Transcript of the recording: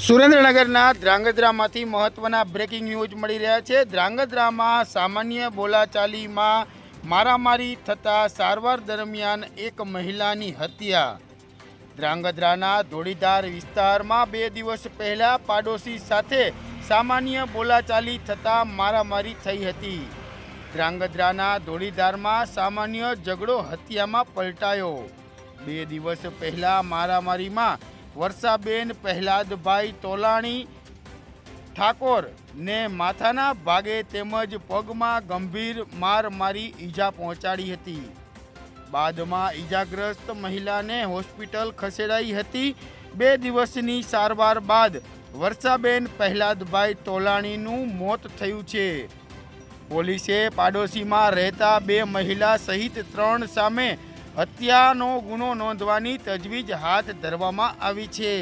સુરેન્દ્રનગરના ધ્રાંગધ્રામાંથી મહત્વના breaking news મળી રહ્યા છે। ધ્રાંગધ્રામાં સામાન્ય બોલાચાલીમાં મારામારી થતાં સારવાર દરમિયાન એક મહિલાની હત્યા। ધ્રાંગધ્રાના ધોળીધાર વિસ્તારમાં 2 દિવસ પહેલા પાડોશી સાથે સામાન્ય બોલાચાલી થતાં મારામારી થઈ હતી। ધ્રાંગધ્રાના ધોળીધારમાં સામાન્ય ઝઘડો હત્યામાં પલટાયો। 2 દિવસ પહેલા મારામારીમાં વર્ષાબેન પ્રહલાદભાઈ તોલાણી ઠાકોર ને માથાના ભાગે તેમજ પગમાં ગંભીર માર મારી ઈજા પહોંચાડી હતી। બાદમાં ઈજાગ્રસ્ત મહિલાને હોસ્પિટલ ખસેડાઈ હતી। 2 દિવસની સારવાર બાદ વર્ષાબેન પ્રહલાદભાઈ તોલાણીનું મોત થયું છે। પોલીસે પાડોશીમાં રહેતા 2 મહિલા સહિત 3 સામે હત્યાનો ગુનો નોંધવાની તજવીજ હાથ ધરવામાં આવી છે।